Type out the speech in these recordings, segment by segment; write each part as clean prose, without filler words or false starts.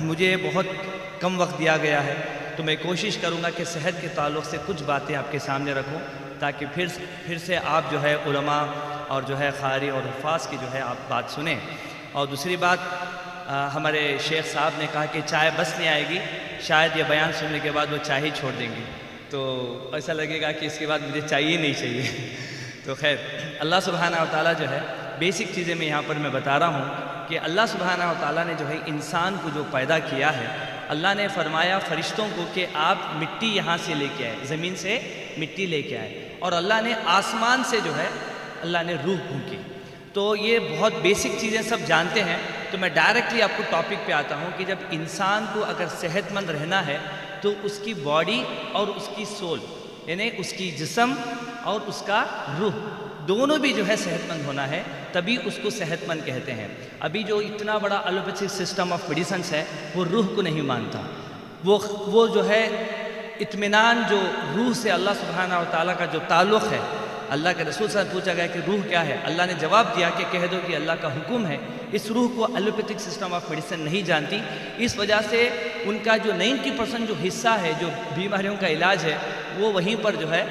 مجھے بہت کم وقت دیا گیا ہے، تو میں کوشش کروں گا کہ صحت کے تعلق سے کچھ باتیں آپ کے سامنے رکھوں، تاکہ پھر سے آپ جو ہے علماء اور جو ہے قاری اور حفاظ کی جو ہے آپ بات سنیں۔ اور دوسری بات، ہمارے شیخ صاحب نے کہا کہ چائے بس نہیں آئے گی، شاید یہ بیان سننے کے بعد وہ چائے ہی چھوڑ دیں گے، تو ایسا لگے گا کہ اس کے بعد مجھے چائے ہی نہیں چاہیے۔ تو خیر، اللہ سبحانہ و تعالیٰ جو ہے بیسک چیزیں میں یہاں پر میں بتا رہا ہوں کہ اللہ سبحانہ و تعالیٰ نے جو ہے انسان کو جو پیدا کیا ہے، اللہ نے فرمایا فرشتوں کو کہ آپ مٹی یہاں سے لے کے آئے، زمین سے مٹی لے کے آئے، اور اللہ نے آسمان سے جو ہے اللہ نے روح پھونکی۔ تو یہ بہت بیسک چیزیں سب جانتے ہیں، تو میں ڈائریکٹلی آپ کو ٹاپک پہ آتا ہوں کہ جب انسان کو اگر صحت مند رہنا ہے تو اس کی باڈی اور اس کی سول، یعنی اس کی جسم اور اس کا روح دونوں بھی جو ہے صحت مند ہونا ہے، تبھی اس کو صحت مند کہتے ہیں۔ ابھی جو اتنا بڑا ایلوپیتھک سسٹم آف میڈیسنس ہے وہ روح کو نہیں مانتا، وہ جو ہے اطمینان جو روح سے اللہ سبحانہ و تعالیٰ کا جو تعلق ہے، اللہ کے رسول سے پوچھا گیا کہ روح کیا ہے، اللہ نے جواب دیا کہ کہہ دو کہ اللہ کا حکم ہے۔ اس روح کو ایلوپیتھک سسٹم آف میڈیسن نہیں جانتی، اس وجہ سے ان کا جو 90% جو حصہ ہے جو بیماریوں کا علاج ہے وہ وہیں پر جو ہے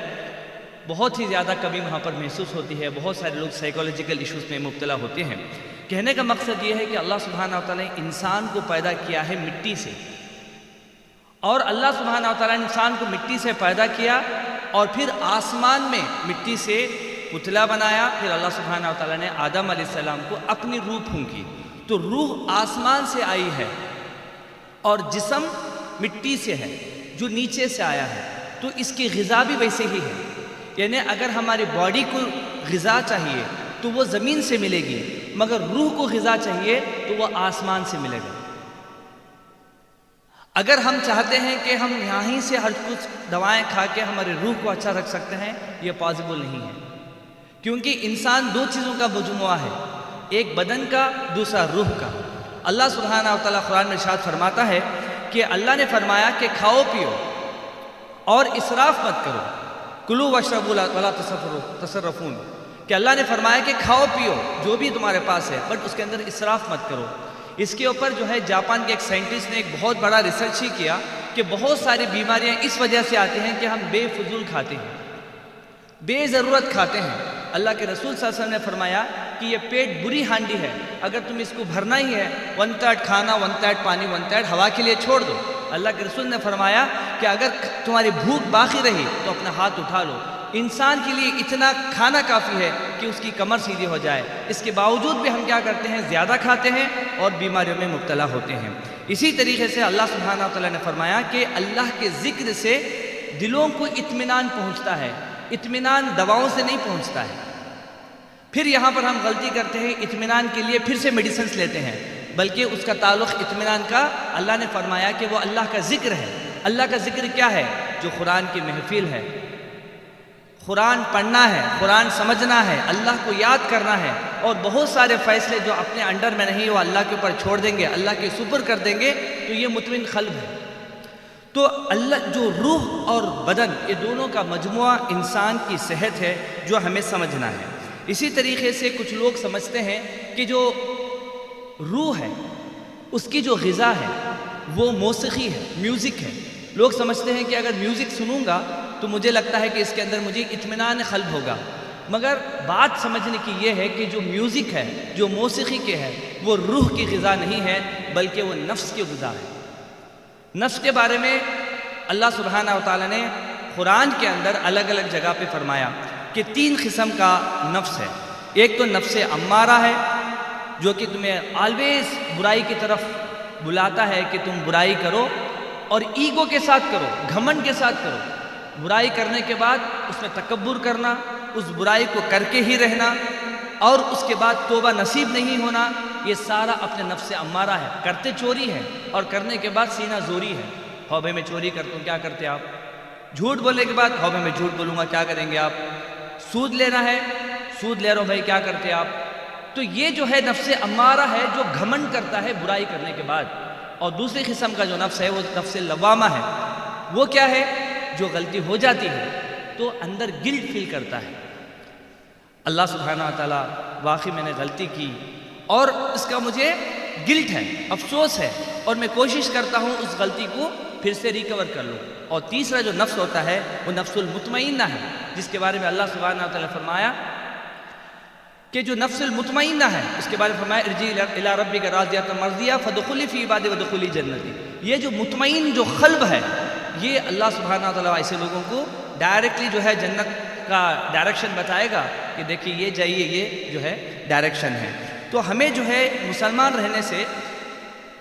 بہت ہی زیادہ کمی وہاں پر محسوس ہوتی ہے، بہت سارے لوگ سائیکولوجیکل ایشوز میں مبتلا ہوتے ہیں۔ کہنے کا مقصد یہ ہے کہ اللہ سبحانہ و تعالیٰ نے انسان کو پیدا کیا ہے مٹی سے، اور اللہ سبحانہ و تعالیٰ نے انسان کو مٹی سے پیدا کیا اور پھر آسمان میں مٹی سے پتلا بنایا، پھر اللہ سبحانہ و تعالیٰ نے آدم علیہ السلام کو اپنی روح پھونکی، تو روح آسمان سے آئی ہے اور جسم مٹی سے ہے جو نیچے سے آیا ہے، تو اس کی غذا بھی ویسے ہی ہے۔ یعنی اگر ہماری باڈی کو غذا چاہیے تو وہ زمین سے ملے گی، مگر روح کو غذا چاہیے تو وہ آسمان سے ملے گا۔ اگر ہم چاہتے ہیں کہ ہم یہیں سے ہر کچھ دوائیں کھا کے ہمارے روح کو اچھا رکھ سکتے ہیں، یہ پاسبل نہیں ہے، کیونکہ انسان دو چیزوں کا مجموعہ ہے، ایک بدن کا، دوسرا روح کا۔ اللہ سبحانہ و تعالیٰ قرآن میں ارشاد فرماتا ہے کہ اللہ نے فرمایا کہ کھاؤ پیو اور اسراف مت کرو، کلوا واشربوا ولا تسرفون، کہ اللہ نے فرمایا کہ کھاؤ پیو جو بھی تمہارے پاس ہے، بٹ اس کے اندر اسراف مت کرو۔ اس کے اوپر جو ہے جاپان کے ایک سائنٹسٹ نے ایک بہت بڑا ریسرچ ہی کیا کہ بہت ساری بیماریاں اس وجہ سے آتی ہیں کہ ہم بے فضول کھاتے ہیں، بے ضرورت کھاتے ہیں۔ اللہ کے رسول صلی اللہ علیہ وسلم نے فرمایا کہ یہ پیٹ بری ہانڈی ہے، اگر تم اس کو بھرنا ہی ہے 1/3 کھانا 1/3 پانی 1/3 ہوا کے لیے چھوڑ دو۔ اللہ کے رسول نے فرمایا کہ اگر تمہاری بھوک باقی رہی تو اپنا ہاتھ اٹھا لو۔ انسان کے لیے اتنا کھانا کافی ہے کہ اس کی کمر سیدھی ہو جائے، اس کے باوجود بھی ہم کیا کرتے ہیں، زیادہ کھاتے ہیں اور بیماریوں میں مبتلا ہوتے ہیں۔ اسی طریقے سے اللہ سبحانہ و تعالیٰ نے فرمایا کہ اللہ کے ذکر سے دلوں کو اطمینان پہنچتا ہے، اطمینان دواؤں سے نہیں پہنچتا ہے۔ پھر یہاں پر ہم غلطی کرتے ہیں، اطمینان کے لیے پھر سے میڈیسنز لیتے ہیں، بلکہ اس کا تعلق اطمینان کا اللہ نے فرمایا کہ وہ اللہ کا ذکر ہے۔ اللہ کا ذکر کیا ہے؟ جو قرآن کی محفل ہے، قرآن پڑھنا ہے، قرآن سمجھنا ہے، اللہ کو یاد کرنا ہے، اور بہت سارے فیصلے جو اپنے انڈر میں نہیں وہ اللہ کے اوپر چھوڑ دیں گے، اللہ کے سپر کر دیں گے، تو یہ مطمئن قلب ہے۔ تو اللہ جو روح اور بدن، یہ دونوں کا مجموعہ انسان کی صحت ہے جو ہمیں سمجھنا ہے۔ اسی طریقے سے کچھ لوگ سمجھتے ہیں کہ جو روح ہے اس کی جو غذا ہے وہ موسیقی ہے، میوزک ہے۔ لوگ سمجھتے ہیں کہ اگر میوزک سنوں گا تو مجھے لگتا ہے کہ اس کے اندر مجھے اطمینان قلب ہوگا، مگر بات سمجھنے کی یہ ہے کہ جو میوزک ہے، جو موسیقی کے ہے، وہ روح کی غذا نہیں ہے بلکہ وہ نفس کی غذا ہے۔ نفس کے بارے میں اللہ سبحانہ و تعالیٰ نے قرآن کے اندر الگ الگ جگہ پہ فرمایا کہ 3 قسم کا نفس ہے۔ ایک تو نفس امارہ ہے جو کہ تمہیں آلویز برائی کی طرف بلاتا ہے کہ تم برائی کرو، اور ایگو کے ساتھ کرو، گھمنڈ کے ساتھ کرو، برائی کرنے کے بعد اس میں تکبر کرنا، اس برائی کو کر کے ہی رہنا، اور اس کے بعد توبہ نصیب نہیں ہونا، یہ سارا اپنے نفس امارہ ہے۔ کرتے چوری ہے اور کرنے کے بعد سینہ زوری ہے، ہو بھائی میں چوری کرتا ہوں، کیا کرتے آپ؟ جھوٹ بولنے کے بعد ہو بھائی میں جھوٹ بولوں گا، کیا کریں گے آپ؟ سود لینا ہے، سود لے رہا ہوں بھائی، کیا کرتے آپ؟ تو یہ جو ہے نفس امارہ ہے جو گھمنڈ کرتا ہے برائی کرنے کے بعد۔ اور دوسری قسم کا جو نفس ہے وہ نفس لوامہ ہے۔ وہ کیا ہے؟ جو غلطی ہو جاتی ہے تو اندر گلٹ فیل کرتا ہے، اللہ سبحانہ و تعالیٰ واقعی میں نے غلطی کی اور اس کا مجھے گلٹ ہے، افسوس ہے، اور میں کوشش کرتا ہوں اس غلطی کو پھر سے ریکور کر لوں۔ اور تیسرا جو نفس ہوتا ہے وہ نفس المطمئنہ ہے، جس کے بارے میں اللہ سبحانہ وتعالی نے فرمایا کہ جو نفس المطمئنہ ہے اس کے بارے میں فرمایا ارجعی الی ربک راضیۃ مرضیہ فادخلی فی عبادی وادخلی جنتی۔ یہ جو مطمئن جو قلب ہے، یہ اللہ سبحانہ وتعالی ایسے لوگوں کو ڈائریکٹلی جو ہے جنت کا ڈائریکشن بتائے گا کہ دیکھیے یہ جائیے، یہ جو ہے ڈائریکشن ہے۔ تو ہمیں جو ہے مسلمان رہنے سے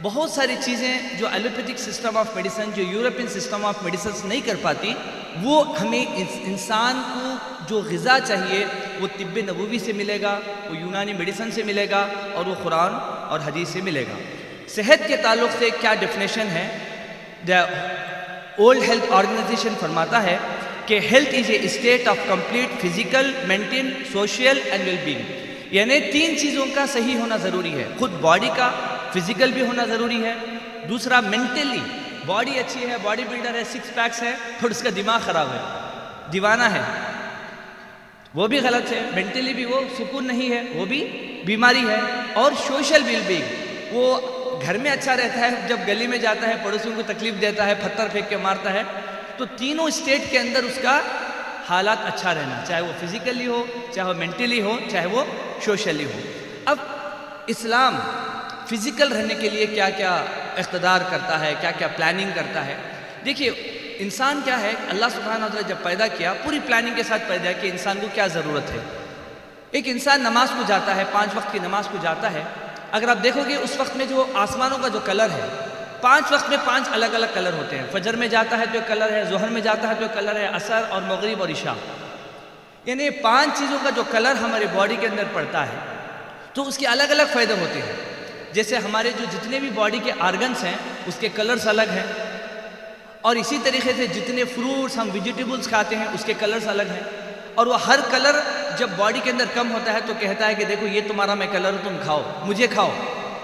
بہت ساری چیزیں جو ایلوپیتھک سسٹم آف میڈیسن، جو یورپین سسٹم آف میڈیسنس نہیں کر پاتی، وہ ہمیں انسان کو جو غذا چاہیے وہ طب نبوی سے ملے گا، وہ یونانی میڈیسن سے ملے گا، اور وہ قرآن اور حدیث سے ملے گا۔ صحت کے تعلق سے کیا ڈیفینیشن ہے؟ دا ورلڈ ہیلتھ آرگنائزیشن فرماتا ہے کہ health is a state of complete physical, mental, social and well being, یعنی تین چیزوں کا صحیح ہونا ضروری ہے۔ خود باڈی کا فزیکل بھی ہونا ضروری ہے، دوسرا مینٹلی، باڈی اچھی ہے، باڈی بلڈر ہے، سکس پیکس ہے، اور اس کا دماغ خراب ہے، دیوانہ ہے، وہ بھی غلط ہے، مینٹلی بھی وہ سکون نہیں ہے، وہ بھی بیماری ہے۔ اور سوشل ویل بینگ، وہ گھر میں اچھا رہتا ہے، جب گلی میں جاتا ہے پڑوسیوں کو تکلیف دیتا ہے، پتھر پھینک کے مارتا ہے۔ تو تینوں اسٹیٹ کے اندر اس کا حالات اچھا رہنا، چاہے وہ فزیکلی ہو، چاہے وہ مینٹلی ہو، چاہے وہ سوشلی ہو۔ اب اسلام فزیکل رہنے کے لیے کیا کیا اقتدار کرتا ہے، کیا کیا پلاننگ کرتا ہے؟ دیکھیے انسان کیا ہے، اللہ سبحانہ وتعالی جب پیدا کیا پوری پلاننگ کے ساتھ پیدا کہ انسان کو کیا ضرورت ہے۔ ایک انسان نماز کو جاتا ہے، 5 وقت کی نماز کو جاتا ہے، اگر آپ دیکھو گے اس وقت میں جو آسمانوں کا جو کلر ہے، 5 وقت میں 5 الگ الگ کلر ہوتے ہیں۔ فجر میں جاتا ہے تو ایک کلر ہے، ظہر میں جاتا ہے تو ایک کلر ہے، عصر اور مغرب اور عشاء، یعنی 5 چیزوں کا جو کلر ہمارے باڈی کے اندر پڑتا ہے، تو اس کے الگ الگ فائدے ہوتے ہیں۔ جیسے ہمارے جو جتنے بھی باڈی کے آرگنس ہیں اس کے کلرز الگ ہیں، اور اسی طریقے سے جتنے فروٹس ہم ویجیٹیبلز کھاتے ہیں اس کے کلرز الگ ہیں، اور وہ ہر کلر جب باڈی کے اندر کم ہوتا ہے تو کہتا ہے کہ دیکھو یہ تمہارا میں کلر ہوں، تم کھاؤ، مجھے کھاؤ۔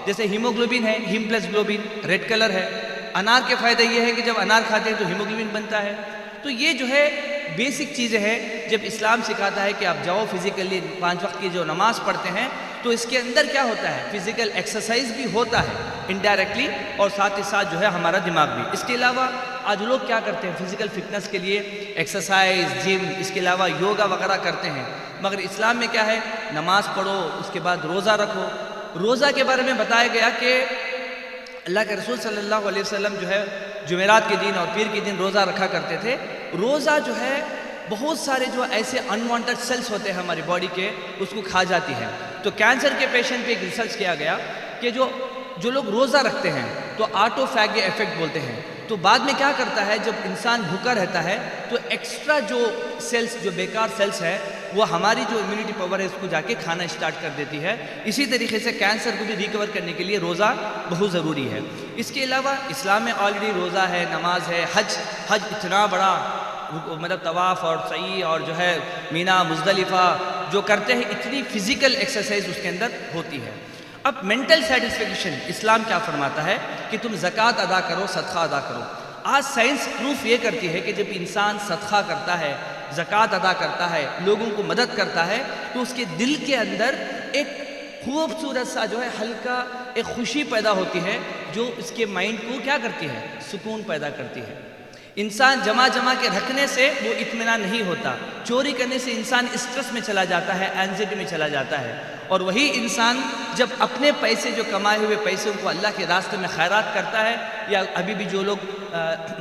جیسے ہیموگلوبن ہے، haem plus globin, red colour ہے۔ انار کے فائدہ یہ ہے کہ جب انار کھاتے ہیں تو ہیموگلوبن بنتا ہے۔ تو یہ جو ہے بیسک چیزیں ہیں، جب اسلام سکھاتا ہے کہ آپ جاؤ فزیکلی 5 وقت کی جو نماز پڑھتے ہیں، تو اس کے اندر کیا ہوتا ہے، فزیکل ایکسرسائز بھی ہوتا ہے انڈائریکٹلی، اور ساتھ ہی ساتھ جو ہے ہمارا دماغ بھی۔ اس کے علاوہ آج لوگ کیا کرتے ہیں فزیکل فٹنس کے لیے ایکسرسائز، جم، اس کے علاوہ یوگا وغیرہ کرتے ہیں، مگر اسلام میں کیا ہے، نماز پڑھو، اس کے بعد روزہ رکھو۔ روزہ کے بارے میں بتایا گیا کہ اللہ کے رسول صلی اللہ علیہ وسلم جو ہے جمعرات کے دن اور پیر کے دن روزہ رکھا کرتے تھے۔ روزہ جو ہے بہت سارے جو ایسے انوانٹڈ سیلز ہوتے ہیں ہماری باڈی کے، اس کو کھا جاتی ہے۔ تو کینسر کے پیشنٹ پہ ایک ریسرچ کیا گیا کہ جو لوگ روزہ رکھتے ہیں تو آٹو فیگ ایفیکٹ بولتے ہیں، تو بعد میں کیا کرتا ہے، جب انسان بھوکا رہتا ہے تو ایکسٹرا جو سیلز، جو بیکار سیلز ہے، وہ ہماری جو امیونٹی پاور ہے اس کو جا کے کھانا اسٹارٹ کر دیتی ہے۔ اسی طریقے سے کینسر کو بھی ریکور کرنے کے لیے روزہ بہت ضروری ہے۔ اس کے علاوہ اسلام میں آلریڈی روزہ ہے، نماز ہے، حج اتنا بڑا، مطلب طواف اور سعی اور جو ہے مینا مزدلفہ جو کرتے ہیں، اتنی فزیکل ایکسرسائز اس کے اندر ہوتی ہے۔ اب مینٹل سیٹسفیکشن اسلام کیا فرماتا ہے کہ تم زکوٰۃ ادا کرو، صدقہ ادا کرو۔ آج سائنس پروف یہ کرتی ہے کہ جب انسان صدقہ کرتا ہے، زکوٰۃ ادا کرتا ہے، لوگوں کو مدد کرتا ہے، تو اس کے دل کے اندر ایک خوبصورت سا جو ہے ہلکا ایک خوشی پیدا ہوتی ہے، جو اس کے مائنڈ کو کیا کرتی ہے، سکون پیدا کرتی ہے۔ انسان جمع کے رکھنے سے وہ اطمینان نہیں ہوتا، چوری کرنے سے انسان اسٹریس میں چلا جاتا ہے، اینزائٹی میں چلا جاتا ہے، اور وہی انسان جب اپنے پیسے، جو کمائے ہوئے پیسوں کو اللہ کے راستے میں خیرات کرتا ہے، یا ابھی بھی جو لوگ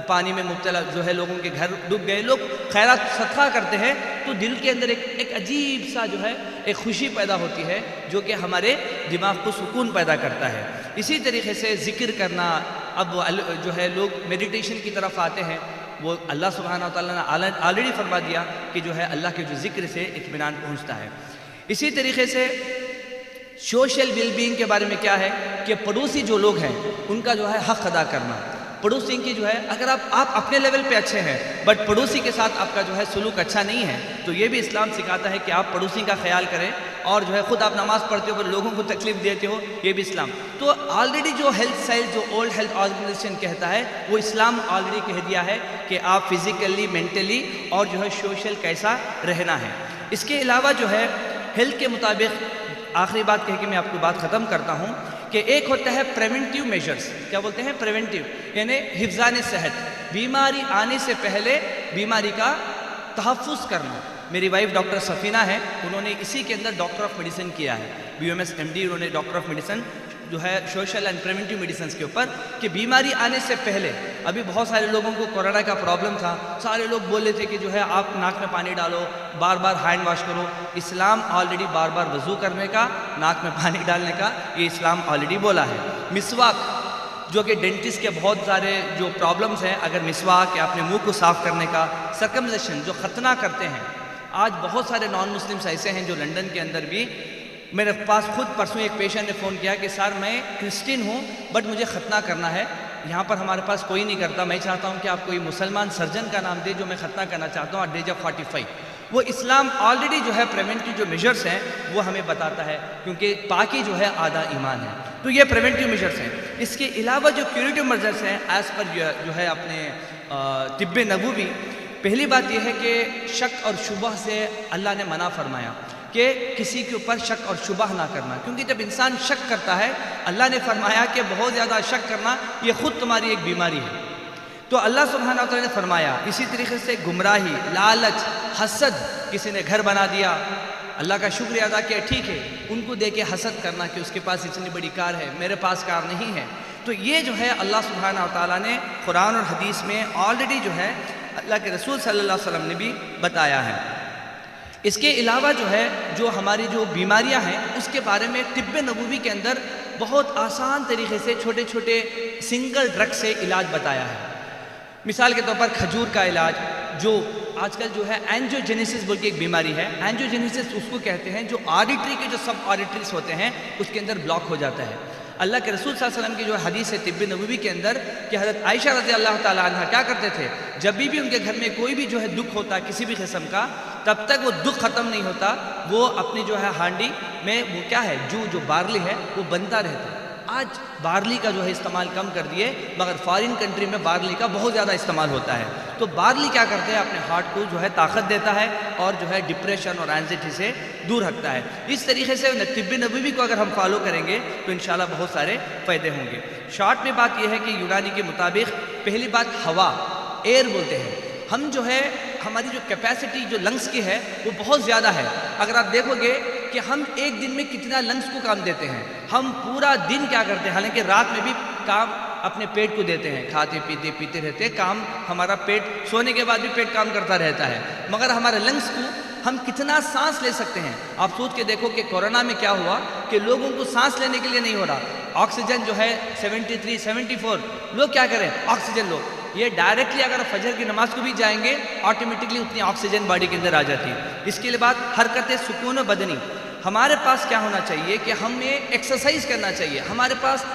پانی میں مبتلا جو ہے لوگوں کے گھر ڈوب گئے، لوگ خیرات صدقہ کرتے ہیں، تو دل کے اندر ایک عجیب سا جو ہے ایک خوشی پیدا ہوتی ہے، جو کہ ہمارے دماغ کو سکون پیدا کرتا ہے۔ اسی طریقے سے ذکر کرنا، اب جو ہے لوگ میڈیٹیشن کی طرف آتے ہیں، وہ اللہ سبحانہ وتعالیٰ نے آلریڈی فرما دیا کہ جو ہے اللہ کے جو ذکر سے اطمینان پہنچتا ہے۔ اسی طریقے سے سوشل ویل بینگ کے بارے میں کیا ہے کہ پڑوسی جو لوگ ہیں ان کا جو ہے حق ادا کرنا۔ پڑوسی کی جو ہے، اگر آپ اپنے لیول پہ اچھے ہیں بٹ پڑوسی کے ساتھ آپ کا جو ہے سلوک اچھا نہیں ہے، تو یہ بھی اسلام سکھاتا ہے کہ آپ پڑوسی کا خیال کریں، اور جو ہے خود آپ نماز پڑھتے ہو پر لوگوں کو تکلیف دیتے ہو، یہ بھی اسلام۔ تو آلریڈی جو ہیلتھ سائنس، جو ورلڈ ہیلتھ آرگنائزیشن کہتا ہے، وہ اسلام آلریڈی کہہ دیا ہے کہ آپ فزیکلی، مینٹلی اور جو ہے سوشل کیسا رہنا ہے۔ اس کے علاوہ جو ہے ہیلتھ کے مطابق، آخری بات کہہ کے میں آپ کو بات ختم کرتا ہوں کہ ایک ہوتا ہے پریونٹیو میجرز، کیا بولتے ہیں پریونٹیو، یعنی حفظان صحت، بیماری آنے سے پہلے بیماری کا تحفظ کرنا۔ میری وائف ڈاکٹر سفینہ ہے، انہوں نے اسی کے اندر ڈاکٹر آف میڈیسن کیا ہے، BMS MD، انہوں نے ڈاکٹر آف میڈیسن جو ہے سوشل اینڈ پریونٹیو میڈیسنز کے اوپر، کہ بیماری آنے سے پہلے، ابھی بہت سارے لوگوں کو کورونا کا پرابلم تھا، سارے لوگ بول رہے تھے کہ جو ہے آپ ناک میں پانی ڈالو، بار بار ہینڈ واش کرو۔ اسلام آلریڈی بار بار وضو کرنے کا، ناک میں پانی ڈالنے کا، یہ اسلام آلریڈی بولا ہے۔ مسواک، جو کہ ڈینٹسٹ کے بہت سارے جو پرابلمز ہیں، اگر مسواک یا اپنے منہ کو صاف کرنے کا، سرکمزیشن جو ختنہ کرتے ہیں، آج بہت سارے نان مسلمس ایسے ہیں جو لنڈن کے اندر بھی، میرے پاس خود پرسوں ایک پیشنٹ نے فون کیا کہ سر میں کرسچن ہوں بٹ مجھے ختنہ کرنا ہے، یہاں پر ہمارے پاس کوئی نہیں کرتا، میں چاہتا ہوں کہ آپ کوئی مسلمان سرجن کا نام دے جو میں ختنہ کرنا چاہتا ہوں ایٹ ایج آف 45۔ وہ اسلام آلریڈی جو ہے پریونٹیو جو میجرز ہیں وہ ہمیں بتاتا ہے، کیونکہ پاکی جو ہے آدھا ایمان ہے، تو یہ پریونٹیو میجرز ہیں۔ اس کے علاوہ جو کیوریٹیو میجرز ہیں ایز پر جو ہے اپنے طب نبوی، پہلی بات یہ ہے کہ شک اور شبہ سے اللہ نے منع فرمایا کہ کسی کے اوپر شک اور شبہ نہ کرنا، کیونکہ جب انسان شک کرتا ہے، اللہ نے فرمایا کہ بہت زیادہ شک کرنا یہ خود تمہاری ایک بیماری ہے۔ تو اللہ سبحانہ وتعالی نے فرمایا، اسی طریقے سے گمراہی، لالچ، حسد، کسی نے گھر بنا دیا، اللہ کا شکریہ ادا کیا، ٹھیک ہے، ان کو دے کے حسد کرنا کہ اس کے پاس اتنی بڑی کار ہے، میرے پاس کار نہیں ہے، تو یہ جو ہے اللہ سبحانہ وتعالی نے قرآن اور حدیث میں آلریڈی جو ہے اللہ کے رسول صلی اللہ علیہ وسلم نے بھی بتایا ہے۔ اس کے علاوہ جو ہے جو ہماری جو بیماریاں ہیں اس کے بارے میں طب نبوی کے اندر بہت آسان طریقے سے چھوٹے چھوٹے سنگل ڈرگ سے علاج بتایا ہے۔ مثال کے طور پر کھجور کا علاج، جو آج کل جو ہے اینجیوجینیسس بول کے ایک بیماری ہے، اینجیوجینیسس اس کو کہتے ہیں جو آرٹری کے جو سب آرٹریز ہوتے ہیں اس کے اندر بلاک ہو جاتا ہے۔ اللہ کے رسول صلی اللہ علیہ وسلم کی جو حدیث ہے طب نبوی کے اندر کہ حضرت عائشہ رضی اللہ تعالیٰ عنہ کیا کرتے تھے، جب بھی ان کے گھر میں کوئی بھی جو ہے دکھ ہوتا کسی بھی قسم کا، تب تک وہ دکھ ختم نہیں ہوتا، وہ اپنی جو ہے ہانڈی میں وہ کیا ہے جو بارلی ہے وہ بنتا رہتا۔ آج بارلی کا جو ہے استعمال کم کر دیے، مگر فارن کنٹری میں بارلی کا بہت زیادہ استعمال ہوتا ہے۔ تو بارلی کیا کرتے ہیں، اپنے ہارٹ کو جو ہے طاقت دیتا ہے اور جو ہے ڈپریشن اور اینزائٹی سے دور رکھتا ہے۔ اس طریقے سے طب نبوی کو اگر ہم فالو کریں گے تو انشاءاللہ بہت سارے فائدے ہوں گے۔ شارٹ میں بات یہ ہے کہ یونانی کے مطابق پہلی بات ہوا، ایئر بولتے ہیں، ہم جو ہے ہماری جو کیپیسٹی جو لنگس کی ہے وہ بہت زیادہ ہے۔ اگر آپ دیکھو گے کہ ہم ایک دن میں کتنا لنگس کو کام دیتے ہیں، ہم پورا دن کیا کرتے ہیں، حالانکہ رات میں بھی کام اپنے پیٹ کو دیتے ہیں، کھاتے پیتے رہتے ہیں، کام ہمارا پیٹ، سونے کے بعد بھی پیٹ کام کرتا رہتا ہے، مگر ہمارے لنگس کو ہم کتنا سانس لے سکتے ہیں۔ آپ سوچ کے دیکھو کہ کورونا میں کیا ہوا کہ لوگوں کو سانس لینے کے لیے نہیں ہو رہا، آکسیجن جو ہے 73 74، لوگ کیا کریں، آکسیجن لو، یہ ڈائریکٹلی اگر فجر کی نماز کو بھی جائیں گے آٹومیٹکلی اتنی آکسیجن باڈی کے اندر آ جاتی ہے۔ اس کے بعد حرکت سکون و بدنی، ہمارے پاس کیا ہونا چاہیے کہ ہمیں ایکسرسائز کرنا چاہیے ہمارے پاس۔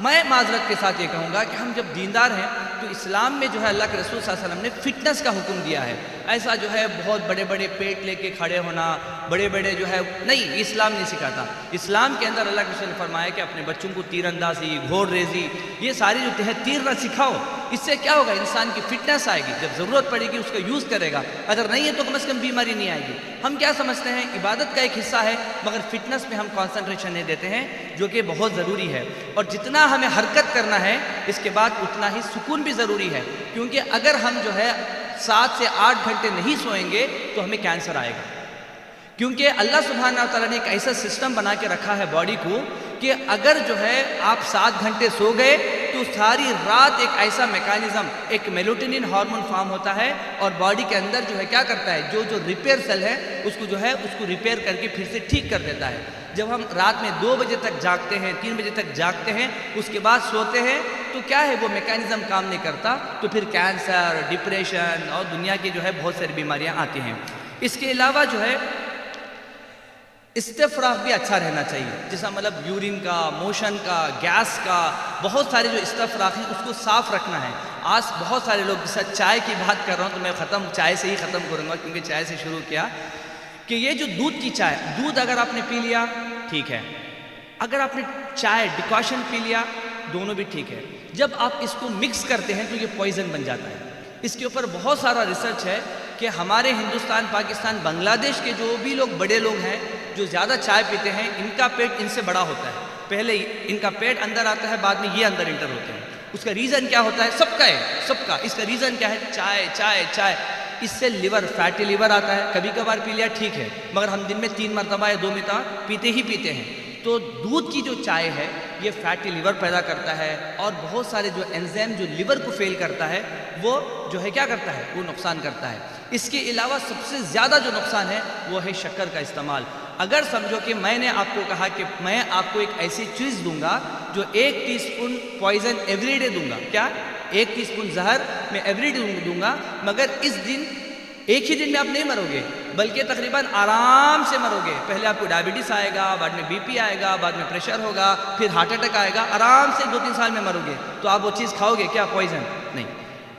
میں معذرت کے ساتھ یہ کہوں گا کہ ہم جب دیندار ہیں تو اسلام میں جو ہے اللہ کے رسول صلی اللہ علیہ وسلم نے فٹنس کا حکم دیا ہے، ایسا جو ہے بہت بڑے بڑے پیٹ لے کے کھڑے ہونا، بڑے بڑے جو ہے نہیں، اسلام نہیں سکھاتا۔ اسلام کے اندر اللہ کے رسول نے فرمایا کہ اپنے بچوں کو تیر اندازی، گھوڑ ریزی، یہ ساری جو ہے تیر نہ سکھاؤ، اس سے کیا ہوگا، انسان کی فٹنس آئے گی، جب ضرورت پڑے گی اس کا یوز کرے گا، اگر نہیں ہے تو کم از کم بیماری نہیں آئے گی۔ ہم کیا سمجھتے ہیں عبادت کا ایک حصہ ہے، مگر فٹنس میں ہم کانسنٹریشن نہیں دیتے ہیں، جو کہ بہت ضروری ہے، اور جتنا ہمیں حرکت کرنا ہے اس کے بعد اتنا ہی سکون بھی ضروری ہے، کیونکہ اگر ہم جو ہے 7 سے 8 گھنٹے نہیں سوئیں گے تو ہمیں کینسر آئے گا، کیونکہ اللہ سبحانہ وتعالی نے ایک ایسا سسٹم بنا کے رکھا ہے باڈی کو کہ اگر جو ہے آپ 7 گھنٹے سو گئے تو ساری رات ایک ایسا میکانزم، ایک میلیٹونین ہارمون فارم ہوتا ہے اور باڈی کے اندر جو ہے کیا کرتا ہے، جو ریپیئر سیل ہے اس کو جو ہے اس کو ریپیئر کر کے پھر سے ٹھیک کر دیتا ہے۔ جب ہم رات میں 2 بجے تک جاگتے ہیں، 3 بجے تک جاگتے ہیں، اس کے بعد سوتے ہیں تو کیا ہے وہ میکانزم کام نہیں کرتا، تو پھر کینسر، ڈپریشن اور دنیا کی جو ہے بہت ساری بیماریاں آتی ہیں۔ اس کے علاوہ جو ہے استفراغ بھی اچھا رہنا چاہیے، جیسا مطلب یورین کا، موشن کا، گیس کا، بہت سارے جو استفراغ ہیں اس کو صاف رکھنا ہے۔ آج بہت سارے لوگ، جیسا چائے کی بات کر رہا ہوں تو میں چائے سے ہی ختم کروں گا کیونکہ چائے سے شروع کیا کہ یہ جو دودھ کی چائے، دودھ اگر آپ نے پی لیا ٹھیک ہے، اگر آپ نے چائے ڈیکاشن پی لیا دونوں بھی ٹھیک ہے، جب آپ اس کو مکس کرتے ہیں تو یہ پوائزن بن جاتا ہے۔ اس کے اوپر بہت سارا ریسرچ ہے کہ ہمارے ہندوستان، پاکستان، بنگلہ دیش کے جو بھی لوگ بڑے لوگ ہیں جو زیادہ چائے پیتے ہیں ان کا پیٹ ان سے بڑا ہوتا ہے، پہلے ان کا پیٹ اندر آتا ہے، بعد میں یہ اندر انٹر ہوتے ہیں۔ اس کا ریزن کیا ہوتا ہے؟ سب کا ہے، سب کا۔ اس کا ریزن کیا ہے؟ چائے چائے چائے۔ اس سے لیور، فیٹی لیور آتا ہے۔ کبھی کبھار پی لیا ٹھیک ہے، مگر ہم دن میں 3 مرتبہ یا 2 مرتبہ پیتے ہی پیتے ہیں۔ تو دودھ کی جو چائے ہے یہ فیٹی لیور پیدا کرتا ہے، اور بہت سارے جو انزیم جو لیور کو فیل کرتا ہے وہ جو ہے کیا کرتا ہے؟ وہ نقصان کرتا ہے۔ اس کے علاوہ سب سے زیادہ جو نقصان ہے وہ ہے شکر کا استعمال۔ اگر سمجھو کہ میں نے آپ کو کہا کہ میں آپ کو ایک ایسی چیز دوں گا جو 1 T spoon poison every day دوں گا، کیا 1 ٹی اسپون زہر میں ایوری ڈے دوں گا، مگر اس دن ایک ہی دن میں آپ نہیں مرو گے، بلکہ تقریباً آرام سے مرو گے۔ پہلے آپ کو ڈائبٹیز آئے گا، بعد میں بی پی آئے گا، بعد میں پریشر ہوگا، پھر ہارٹ اٹیک آئے گا، آرام سے 2-3 سال میں مرو گے۔ تو آپ وہ چیز کھاؤ گے کیا؟ پوائزن نہیں،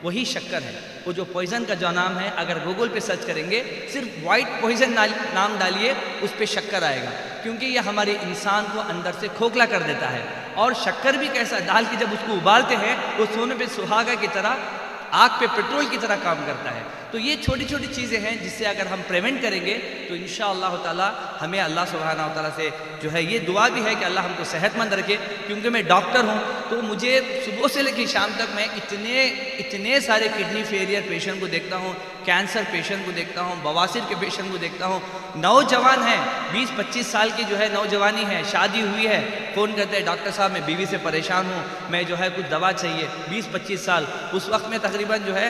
وہی شکر ہے۔ وہ جو پوائزن کا جو نام ہے، اگر گوگل پہ سرچ کریں گے صرف وائٹ پوائزن نام ڈالیے، اس پہ شکر آئے گا، کیونکہ یہ ہمارے انسان کو اندر سے کھوکھلا کر دیتا ہے۔ اور شکر بھی کیسا ڈال کے جب اس کو ابالتے ہیں وہ سونے پہ سہاگا کی طرح، آگ پہ پیٹرول کی طرح کام کرتا ہے۔ تو یہ چھوٹی چھوٹی چیزیں ہیں جس سے اگر ہم پریونٹ کریں گے تو انشاءاللہ تعالی ہمیں اللہ سبحانہ و تعالیٰ سے جو ہے یہ دعا بھی ہے کہ اللہ ہم کو صحت مند رکھے۔ کیونکہ میں ڈاکٹر ہوں تو مجھے صبح سے لے کے شام تک میں اتنے سارے کڈنی فیلئر پیشنٹ کو دیکھتا ہوں، کینسر پیشنٹ کو دیکھتا ہوں، بواسیر کے پیشنٹ کو دیکھتا ہوں۔ نوجوان ہیں، 20-25 سال کی جو ہے نوجوانی ہے، شادی ہوئی ہے، فون کرتے ہیں ڈاکٹر صاحب میں بیوی سے پریشان ہوں، میں جو ہے کچھ دوا چاہیے۔ 20-25 سال، اس وقت میں تقریباً جو ہے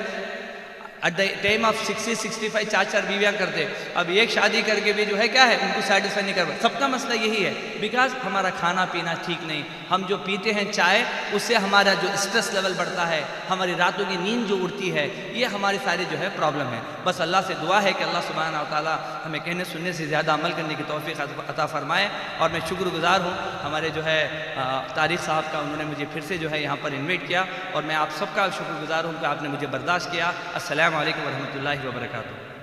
ایٹ دا ٹائم آف 60-65 4 بیویاں کرتے۔ اب ایک شادی کر کے بھی جو ہے کیا ہے، ان کو سیٹسفائی نہیں کر پاتے۔ سب کا مسئلہ یہی ہے، بیکاز ہمارا کھانا پینا ٹھیک نہیں۔ ہم جو پیتے ہیں چائے، اس سے ہمارا جو اسٹریس لیول بڑھتا ہے، ہماری راتوں کی نیند جو اڑتی ہے، یہ ہماری ساری جو ہے پرابلم ہے۔ بس اللہ سے دعا ہے کہ اللہ سبحانہ و تعالیٰ ہمیں کہنے سننے سے زیادہ عمل کرنے کی توفیق عطا فرمائے۔ اور میں شکر گزار ہوں ہمارے جو ہے طارق صاحب کا، انہوں نے مجھے پھر سے جو ہے یہاں پر انوائٹ کیا، اور میں آپ سب کا شکر گزار ہوں کہ آپ نے مجھے برداشت کیا۔ السلام علیکم ورحمۃ اللہ وبرکاتہ۔